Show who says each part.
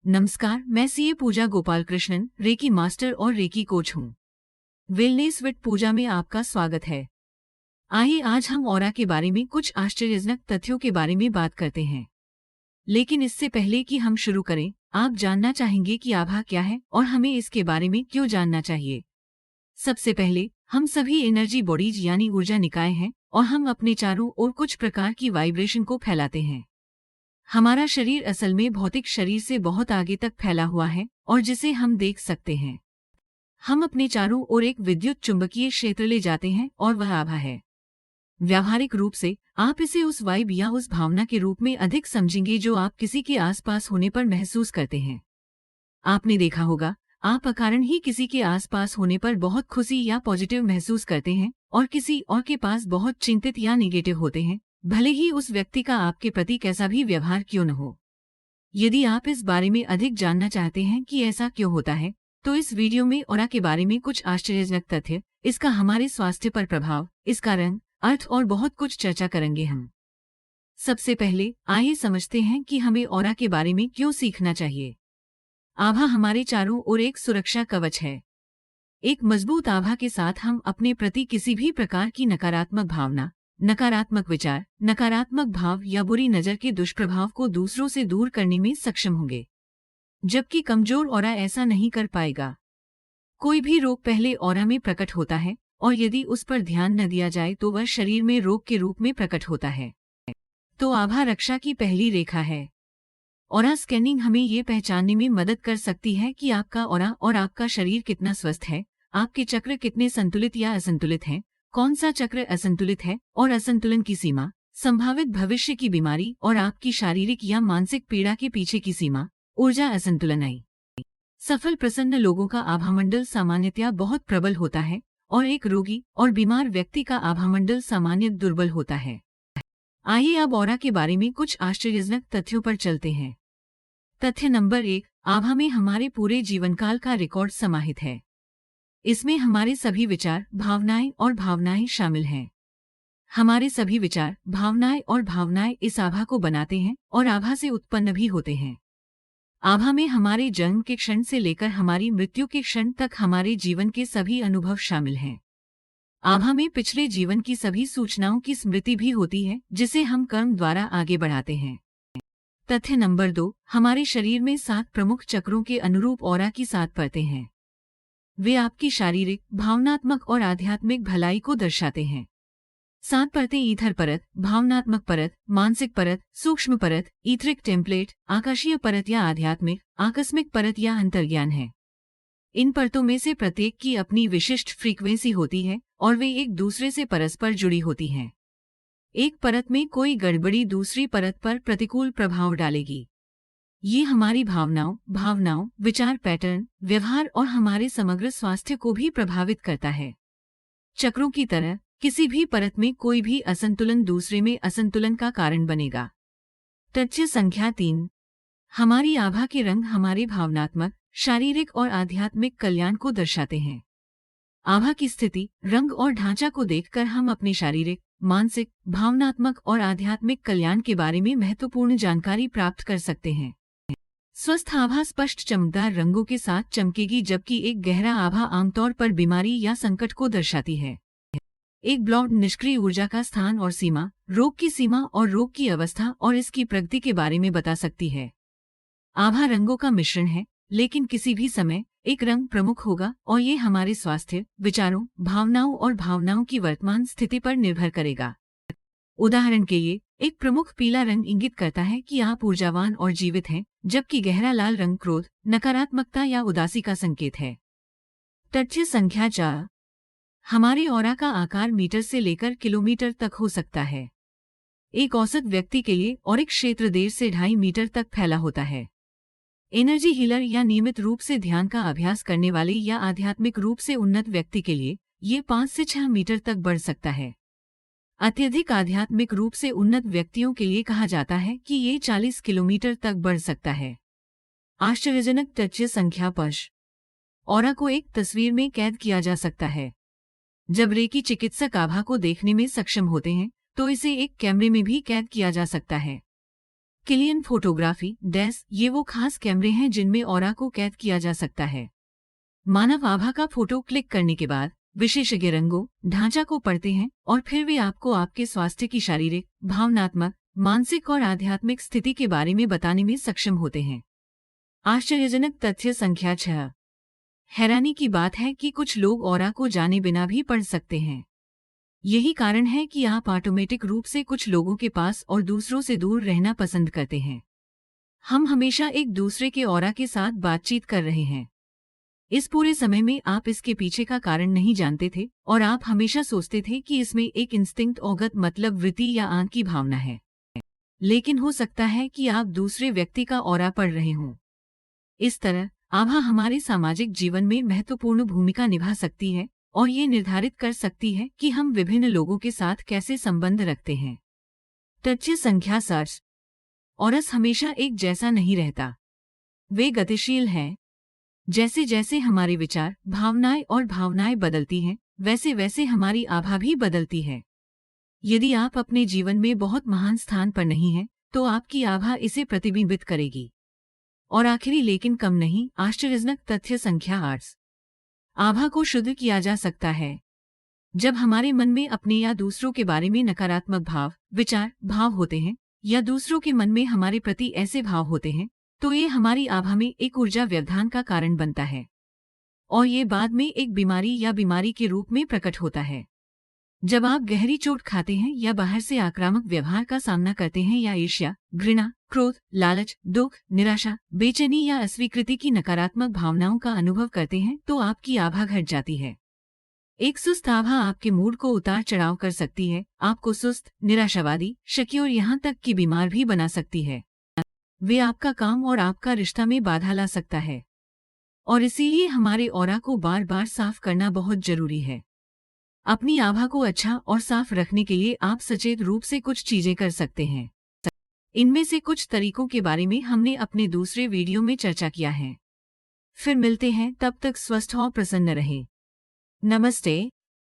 Speaker 1: नमस्कार, मैं सीए पूजा Gopalakrishnan, reiki master और रेकी कोच हूँ। वेलनेस विद पूजा में आपका स्वागत है। आइए आज हम ऑरा के बारे में कुछ आश्चर्यजनक तथ्यों के बारे में बात करते हैं। लेकिन इससे पहले कि हम शुरू करें, आप जानना चाहेंगे कि आभा क्या है और हमें इसके बारे में क्यों जानना चाहिए। सबसे पहले, हम सभी एनर्जी बॉडीज यानी ऊर्जा निकाय हैं और हम अपने चारों ओर कुछ प्रकार की वाइब्रेशन को फैलाते हैं। हमारा शरीर असल में भौतिक शरीर से बहुत आगे तक फैला हुआ है और जिसे हम देख सकते हैं। हम अपने चारों ओर एक विद्युत चुंबकीय क्षेत्र ले जाते हैं और वह आभा है। व्यावहारिक रूप से आप इसे उस वाइब या उस भावना के रूप में अधिक समझेंगे जो आप किसी के आसपास होने पर महसूस करते हैं। आपने देखा होगा, आप अकारण ही किसी के आसपास होने पर बहुत खुशी या पॉजिटिव महसूस करते हैं और किसी और के पास बहुत चिंतित या नेगेटिव होते हैं, भले ही उस व्यक्ति का आपके प्रति कैसा भी व्यवहार क्यों न हो। यदि आप इस बारे में अधिक जानना चाहते हैं कि ऐसा क्यों होता है, तो इस वीडियो में ऑरा के बारे में कुछ आश्चर्यजनक तथ्य, इसका हमारे स्वास्थ्य पर प्रभाव, इसका रंग, अर्थ और बहुत कुछ चर्चा करेंगे हम। सबसे पहले आइए समझते हैं कि हमें ऑरा के बारे में क्यों सीखना चाहिए। आभा हमारे चारों ओर एक सुरक्षा कवच है। एक मजबूत आभा के साथ हम अपने प्रति किसी भी प्रकार की नकारात्मक भावना, नकारात्मक विचार, नकारात्मक भाव या बुरी नज़र के दुष्प्रभाव को दूसरों से दूर करने में सक्षम होंगे, जबकि कमजोर ऑरा ऐसा नहीं कर पाएगा। कोई भी रोग पहले ऑरा में प्रकट होता है और यदि उस पर ध्यान न दिया जाए तो वह शरीर में रोग के रूप में प्रकट होता है। तो आभा रक्षा की पहली रेखा है। ऑरा स्कैनिंग हमें ये पहचानने में मदद कर सकती है कि आपका ऑरा और आपका शरीर कितना स्वस्थ है, आपके चक्र कितने संतुलित या असंतुलित हैं, कौन सा चक्र असंतुलित है और असंतुलन की सीमा, संभावित भविष्य की बीमारी और आपकी शारीरिक या मानसिक पीड़ा के पीछे की सीमा, ऊर्जा असंतुलन आई। सफल प्रसन्न लोगों का आभामंडल सामान्यतया बहुत प्रबल होता है और एक रोगी और बीमार व्यक्ति का आभामंडल सामान्य दुर्बल होता है। आइए अब ऑरा के बारे में कुछ आश्चर्यजनक तथ्यों पर चलते हैं। तथ्य नंबर 1, आभा में हमारे पूरे जीवनकाल का रिकॉर्ड समाहित है। इसमें हमारे सभी विचार, भावनाएं और भावनाएं शामिल हैं। हमारे सभी विचार, भावनाएं और भावनाएं इस आभा को बनाते हैं और आभा से उत्पन्न भी होते हैं। आभा में हमारे जन्म के क्षण से लेकर हमारी मृत्यु के क्षण तक हमारे जीवन के सभी अनुभव शामिल हैं। आभा में पिछले जीवन की सभी सूचनाओं की स्मृति भी होती है, जिसे हम कर्म द्वारा आगे बढ़ाते हैं। तथ्य नंबर 2, हमारे शरीर में 7 प्रमुख चक्रों के अनुरूप ऑरा की 7 परतें हैं। वे आपकी शारीरिक, भावनात्मक और आध्यात्मिक भलाई को दर्शाते हैं। 7 परतें ईथर परत, भावनात्मक परत, मानसिक परत, सूक्ष्म परत, ईथरिक टेम्पलेट, आकाशीय परत या आध्यात्मिक, आकस्मिक परत या अंतर्ज्ञान है। इन परतों में से प्रत्येक की अपनी विशिष्ट फ्रीक्वेंसी होती है और वे एक दूसरे से परस्पर जुड़ी होती हैं। एक परत में कोई गड़बड़ी दूसरी परत पर प्रतिकूल प्रभाव डालेगी। ये हमारी भावनाओं, विचार पैटर्न, व्यवहार और हमारे समग्र स्वास्थ्य को भी प्रभावित करता है। चक्रों की तरह किसी भी परत में कोई भी असंतुलन दूसरे में असंतुलन का कारण बनेगा। तथ्य संख्या 3, हमारी आभा के रंग हमारे भावनात्मक, शारीरिक और आध्यात्मिक कल्याण को दर्शाते हैं। आभा की स्थिति, रंग और ढांचा को देखकर हम अपने शारीरिक, मानसिक, भावनात्मक और आध्यात्मिक कल्याण के बारे में महत्वपूर्ण जानकारी प्राप्त कर सकते हैं। स्वस्थ आभा स्पष्ट चमकदार रंगों के साथ चमकेगी, जबकि एक गहरा आभा आमतौर पर बीमारी या संकट को दर्शाती है। एक ब्लॉड निष्क्रिय ऊर्जा का स्थान और सीमा, रोग की सीमा और रोग की अवस्था और इसकी प्रगति के बारे में बता सकती है। आभा रंगों का मिश्रण है, लेकिन किसी भी समय एक रंग प्रमुख होगा और ये हमारे स्वास्थ्य, विचारों, भावनाओं और भावनाओं की वर्तमान स्थिति पर निर्भर करेगा। उदाहरण के लिए, एक प्रमुख पीला रंग इंगित करता है कि आप ऊर्जावान और जीवित हैं, जबकि गहरा लाल रंग क्रोध, नकारात्मकता या उदासी का संकेत है। तथ्य संख्या 4, हमारे ऑरा का आकार मीटर से लेकर किलोमीटर तक हो सकता है। एक औसत व्यक्ति के लिए ऑरिक क्षेत्र 1.5 से 2.5 मीटर तक फैला होता है। एनर्जी हीलर या नियमित रूप से ध्यान का अभ्यास करने वाले या आध्यात्मिक रूप से उन्नत व्यक्ति के लिए ये 5 से 6 मीटर तक बढ़ सकता है। अत्यधिक आध्यात्मिक रूप से उन्नत व्यक्तियों के लिए कहा जाता है कि ये 40 किलोमीटर तक बढ़ सकता है। आश्चर्यजनक तथ्य संख्या 5, ऑरा को एक तस्वीर में कैद किया जा सकता है। जब रेकी चिकित्सक आभा को देखने में सक्षम होते हैं, तो इसे एक कैमरे में भी कैद किया जा सकता है। किलियन फोटोग्राफी डेस ये वो खास कैमरे हैं जिनमें ऑरा को कैद किया जा सकता है। मानव आभा का फोटो क्लिक करने के बाद विशेषज्ञ रंगों ढांचा को पढ़ते हैं और फिर वे आपको आपके स्वास्थ्य की शारीरिक, भावनात्मक, मानसिक और आध्यात्मिक स्थिति के बारे में बताने में सक्षम होते हैं। आश्चर्यजनक तथ्य संख्या 6। हैरानी की बात है कि कुछ लोग ऑरा को जाने बिना भी पढ़ सकते हैं। यही कारण है कि आप ऑटोमेटिक रूप से कुछ लोगों के पास और दूसरों से दूर रहना पसंद करते हैं। हम हमेशा एक दूसरे के ऑरा के साथ बातचीत कर रहे हैं। इस पूरे समय में आप इसके पीछे का कारण नहीं जानते थे और आप हमेशा सोचते थे कि इसमें एक इंस्टिंक्ट औगत मतलब वृत्ति या आंख की भावना है। लेकिन हो सकता है कि आप दूसरे व्यक्ति का ऑरा पढ़ रहे हों। इस तरह आभा हमारे सामाजिक जीवन में महत्वपूर्ण भूमिका निभा सकती है और ये निर्धारित कर सकती है कि हम विभिन्न लोगों के साथ कैसे संबंध रखते हैं। तथ्य संख्या 7। ऑरस हमेशा एक जैसा नहीं रहता। वे गतिशील हैं। जैसे जैसे हमारे विचार, भावनाएं बदलती हैं, वैसे वैसे हमारी आभा भी बदलती है। यदि आप अपने जीवन में बहुत महान स्थान पर नहीं हैं, तो आपकी आभा इसे प्रतिबिंबित करेगी। और आखिरी लेकिन कम नहीं आश्चर्यजनक तथ्य संख्या 8। आभा को शुद्ध किया जा सकता है। जब हमारे मन में अपने या दूसरों के बारे में नकारात्मक भाव होते हैं या दूसरों के मन में हमारे प्रति ऐसे भाव होते हैं, तो ये हमारी आभा में एक ऊर्जा व्यवधान का कारण बनता है और ये बाद में एक बीमारी के रूप में प्रकट होता है। जब आप गहरी चोट खाते हैं या बाहर से आक्रामक व्यवहार का सामना करते हैं या ईर्ष्या, घृणा, क्रोध, लालच, दुख, निराशा, बेचैनी या अस्वीकृति की नकारात्मक भावनाओं का अनुभव करते हैं, तो आपकी आभा घट जाती है। एक सुस्त आभा आपके मूड को उतार चढ़ाव कर सकती है, आपको सुस्त, निराशावादी, शकी और यहाँ तक कि बीमार भी बना सकती है। वे आपका काम और आपका रिश्ता में बाधा ला सकता है और इसीलिए हमारे ऑरा को बार बार साफ करना बहुत जरूरी है। अपनी आभा को अच्छा और साफ रखने के लिए आप सचेत रूप से कुछ चीजें कर सकते हैं। इनमें से कुछ तरीकों के बारे में हमने अपने दूसरे वीडियो में चर्चा किया है। फिर मिलते हैं, तब तक स्वस्थ और प्रसन्न रहें। नमस्ते।